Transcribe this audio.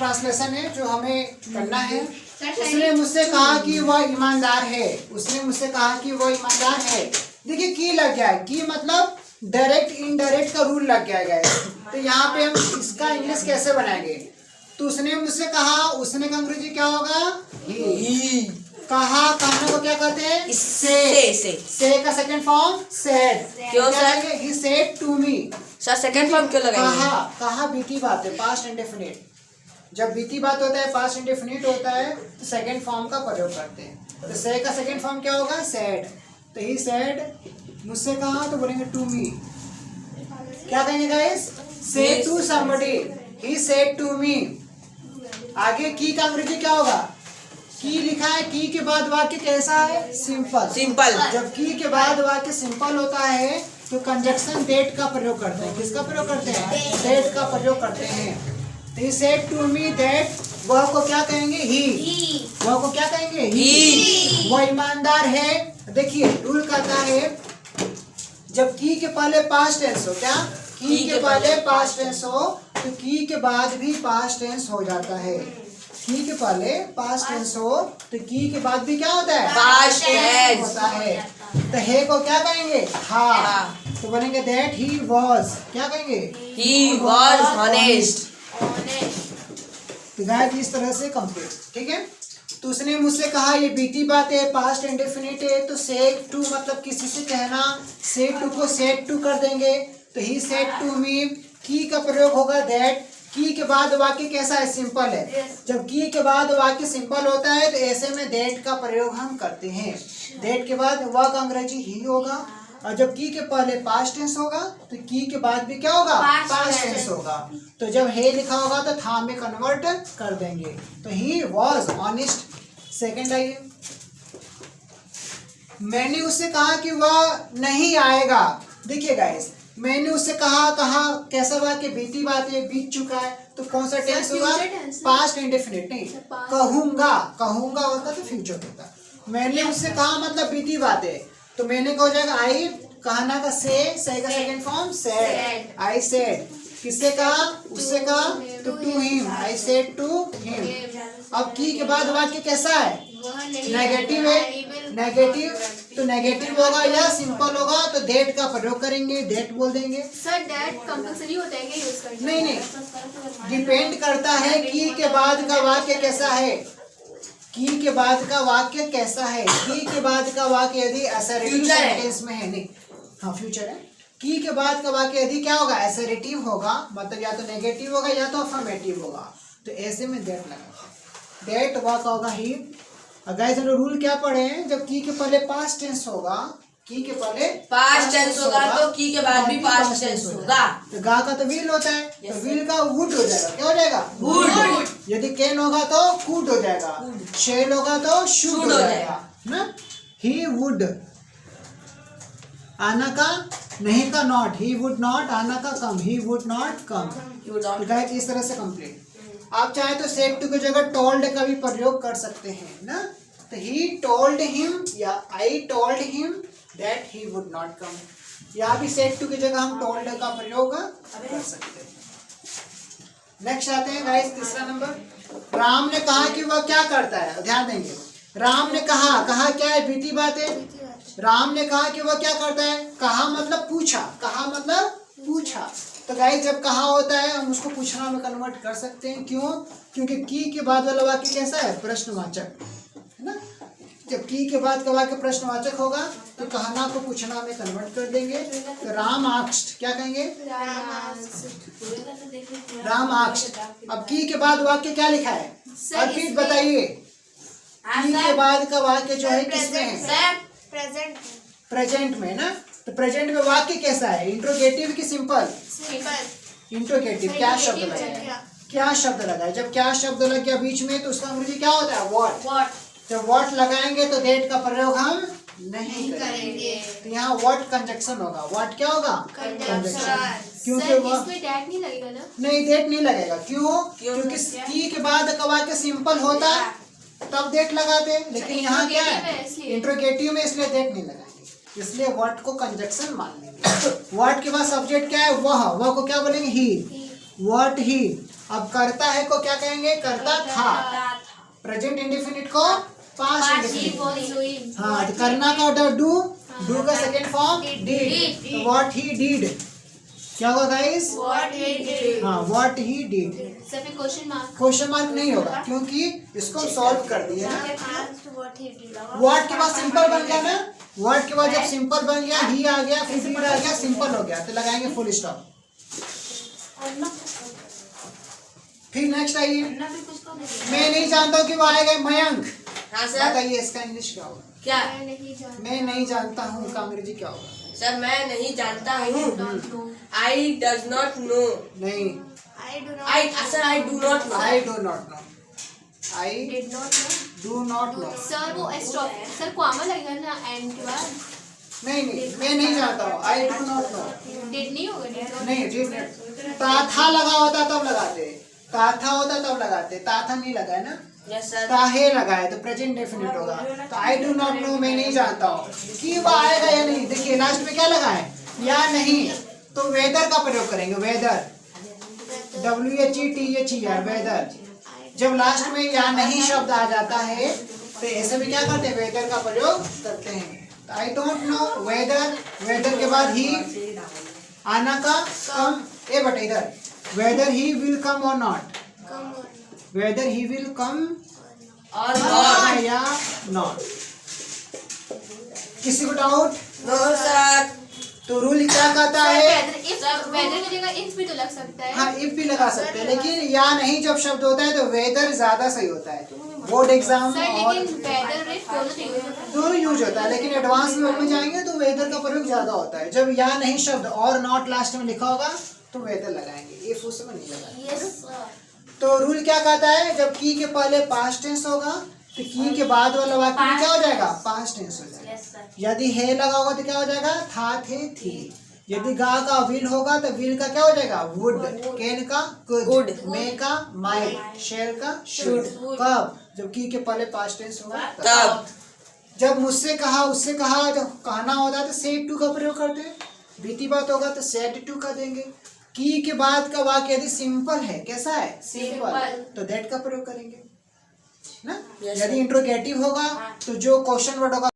Translation है जो हमें करना है। उसने मुझसे कहा कि वह ईमानदार है। उसने मुझसे कहा कि वह ईमानदार है। देखिए की लग गया है, की मतलब डायरेक्ट इनडायरेक्ट का रूल लग गया है। तो यहाँ पे हम इसका इंग्लिश कैसे बनाएंगे? तो उसने मुझसे कहा, उसने का अंग्रेजी क्या होगा? ही। कहा, कहने को क्या कहते हैं? से का सेकंड फॉर्म सेड। क्यों sir? He said to me. Sir second form क्यों लगाएंगे? कहा बीती बात है, पास्ट इंडेफिनिट। जब बीती बात होता है, पास्ट इंडेफिनिट होता है, तो सेकंड फॉर्म का प्रयोग करते हैं। तो से का सेकंड फॉर्म क्या होगा? सेड। तो ही सेड, मुझसे कहा तो बोलेंगे टू मी। क्या कहेंगे guys? Say to somebody. He said to me. आगे की का अंग्रेजी क्या होगा? की लिखा है, की के बाद वाक्य कैसा है? सिंपल। सिंपल। जब की के बाद वाक्य सिंपल होता है तो कंजक्शन डेट का प्रयोग करते हैं। किसका प्रयोग करते हैं? डेट का प्रयोग करते हैं। He said to me that, वह को क्या कहेंगे? ही। वह को क्या कहेंगे? ही। वह ईमानदार है। देखिए रूल कहता है जब की के पहले पास्ट टेंस हो, क्या की के पहले पास्ट टेंस हो तो की के बाद भी पास्ट टेंस हो जाता है। की के पहले पास्ट टेंस हो तो की के बाद भी क्या होता है? पास्ट टेंस होता है। तो हे को क्या कहेंगे? हा। तो बोलेंगे दैट ही वाज, क्या कहेंगे? He was honest. तो गाइस इस तरह से कंप्लीट, ठीक है। तो उसने मुझसे कहा, ये बीती बात है, पास्ट इंडेफिनिट है, तो सेड टू मतलब किसी से कहना, सेड टू को सेड टू कर देंगे। तो ही सेड टू मी। की का प्रयोग होगा दैट। की के बाद वाक्य कैसा है? सिंपल है। जब की के बाद वाक्य सिंपल होता है तो ऐसे में दैट का प्रयोग हम करते हैं। दैट के बाद वह का अंग्रेजी ही होगा, और जब की के पहले पास्ट टेंस होगा तो की के बाद भी क्या होगा? पास्ट टेंस होगा। तो जब हे लिखा होगा तो था में कन्वर्ट कर देंगे। तो ही वाज ऑनेस्ट। सेकंड आइए, मैंने उससे कहा कि वह नहीं आएगा। देखिए गाइस, मैंने उससे कहा कैसा वाक्य? बीती बात है, बीत चुका है, तो कौन सा टेंस होगा? पास्ट इंडेफिनिट नहीं। कहूंगा होता तो फ्यूचर होता। मैंने उससे कहा मतलब बीती बात है, तो मैंने क्या हो जाएगा? आई। कहना का से का second form said. I said. किससे कहा? उससे कहा तो to him. I said to him. अब की के बाद वाक्य कैसा है? नेगेटिव है। नेगेटिव तो नेगेटिव होगा या सिंपल होगा तो दैट का प्रयोग करेंगे, दैट बोल देंगे। सर दैट कंपलसरी होता है क्या यूज करना? नहीं, डिपेंड करता है की के बाद का वाक्य कैसा है। की के बाद का वाक्य कैसा है? की के बाद का वाक्य यदि असर्टिव सेंटेंस में है, नहीं हाँ फ्यूचर है। की के बाद का वाक्य यदि क्या होगा? असर्टिव होगा, मतलब या तो नेगेटिव होगा या तो अफर्मेटिव होगा, तो ऐसे में दैट लगा। दैट वाक होगा ही। गाइस हम रूल क्या पढ़े हैं? जब की के पहले पास्ट टेंस होगा, की के पहले पास्ट टेंस होगा तो की के बाद भी पास्ट टेंस होगा। तो गा का तो विल होता है, तो विल का वुड हो जाएगा। क्या हो जाएगा? वुड। यदि कैन होगा तो कुड हो जाएगा, शेल होगा तो शुड हो जाएगा ना। ही वुड, आना का नहीं का नॉट। ही वुड नॉट, आना का come. He would not come. Guys इस तरह से कंप्लीट। आप चाहे तो सेड टू की जगह टोल्ड का भी प्रयोग कर सकते हैं ना। तो ही टोल्ड हिम या I told him that he would not कम। यहाँ भी सेड टू की जगह हम टोल्ड का प्रयोग कर सकते हैं। नेक्स्ट आते हैं गाइस, तीसरा नंबर। राम ने कहा कि वह क्या करता है? ध्यान देंगे। राम ने कहा क्या है? बीती बात है। राम ने कहा कि वह क्या करता है? कहा मतलब पूछा। कहा मतलब पूछा। तो गाइस जब कहा होता है हम उसको पूछना में कन्वर्ट कर सकते हैं। क्यों? क्योंकि की के बाद वाला वाक्य कैसा है? प्रश्नवाचक है ना। जब की के बाद का वाक्य प्रश्नवाचक होगा तो कहना को पूछना में कन्वर्ट कर देंगे। तो राम आस्क्ड, क्या कहेंगे? राम आस्क्ड। अब की के बाद वाक्य क्या लिखा है? अर्पित बताइए, की के बाद का वाक्य जो है किसमें है? प्रेजेंट में ना। तो प्रेजेंट में वाक्य कैसा है? इंट्रोगेटिव की सिंपल? इंट्रोगेटिव। क्या शब्द लगा है? क्या शब्द लगा है? जब क्या शब्द लग गया बीच में तो उसका अंग्रेजी क्या होता है? व्हाट। जब व्हाट लगाएंगे तो दैट का प्रयोग हम नहीं करेंगे। तो यहाँ व्हाट कंजक्शन होगा। व्हाट क्या होगा? कंजक्शन। क्योंकि वह इसमें दैट नहीं लगेगा ना? नहीं, दैट नहीं लगेगा। क्यों? क्योंकि की के बाद का वाक्य सिंपल होता तब दैट लगाते, लेकिन यहाँ क्या है? इंट्रोगेटिव में, इसलिए दैट नहीं लगाएंगे। इसलिए व्हाट को कंजक्शन मान लेंगे। व्हाट के बाद सब्जेक्ट क्या है? वह को क्या बोलेंगे? ही। What he. अब करता है को क्या कहेंगे, करता था। प्रेजेंट इंडेफिनिट को past He indefinite. was doing. हाँ, तो करना का होता है डू, डू का सेकेंड फॉर्म डिड। तो व्हाट ही डिड क्या होगा गाइस? What he did. हाँ, व्हाट ही डिड। सर फिर क्वेश्चन मार्क. क्वेश्चन मार्क नहीं होगा क्योंकि इसको सॉल्व कर दिया ना। What he did. वर्ड के बाद सिंपल बन गया ना, वर्ड के बाद जब सिंपल बन गया, ही आ गया, फिर डिड आ गया, सिंपल हो गया, तो लगाएंगे फुल स्टॉप। फिर नेक्स्ट आइए, मैं नहीं जानता हूँ कि वो आएगा मयंक। हाँ सर। बताइए इसका इंग्लिश क्या होगा? क्या? मैं नहीं जानता. मैं नहीं जानता हूँ का अंग्रेजी क्या होगा? सर मैं नहीं जानता हूँ। Don't know. I does not know. नहीं, I do not. I sir I do not know. I do not know, I Did not know. Do not know. Sir वो स्टॉप. सर कॉमा लगेगा ना and के बाद. नहीं नहीं, मैं नहीं जानता हूँ, I do not know. Did नहीं होगा. Did not. नहीं, डिड नहीं। था लगा होता तब लगाते, था होता तब लगाते, था नहीं लगा है ना, यस सर। ताहे लगा है तो प्रेजेंट डेफिनेट होगा। तो आई डू नॉट नो, मैं नहीं जानता हूँ कि वो आएगा या नहीं। देखिए लास्ट में क्या लगा है, या नहीं, तो वेदर का प्रयोग करेंगे, वेदर, WHETHER, वेदर। जब लास्ट में या नहीं शब्द आ जाता है तो ऐसे में क्या करते हैं, वेदर का प्रयोग करते हैं। तो I don't know whether, whether के बाद ही आना का कम, ए बट इधर वेदर ही विल कम और not, Come on. Whether he will come और नॉट। या नॉट। किसी को डाउट? No sir. तो रूल क्या कहता है? वेदर की जगह इफ भी तो लग सकता है. हाँ, इफ भी लगा सकते हैं, लेकिन या नहीं जब शब्द होता है तो वेदर ज्यादा सही होता है। बोर्ड एग्जाम सर और लेकिन वेदर इफ दोनों तो यूज होता है. दोनों यूज होता है, लेकिन एडवांस लेवल में जाएंगे तो वेदर का प्रयोग ज्यादा होता है। जब या नहीं शब्द और नॉट लास्ट में लिखा होगा तो वेदर लगाएंगे, इफ उस समय नहीं लगाएंगे। Yes sir. तो रूल क्या कहता है, जब की के पहले पास्ट टेंस होगा तो की के बाद वाला वाक्य में क्या हो जाएगा, पास्ट टेंस हो जाएगा। Yes sir. यदि है लगा होगा तो क्या हो जाएगा, था थे थी। यदि गा का विल होगा तो विल का क्या हो जाएगा, वुड। कैन का कुड, मे का माइट, शेल का शुड। कब, जब की के पहले पास्ट टेंस होगा तब। जब मुझसे कहा, उससे कहा, जब कहना होता है तो सेड टू का प्रयोग करते हैं। बीती बात होगा तो सेड टू का देंगे। की के बाद का वाक्य यदि सिंपल है, कैसा है, सिंपल, तो दैट का प्रयोग करेंगे ना। Yes, यदि इंट्रोगेटिव होगा तो जो क्वेश्चन वर्ड होगा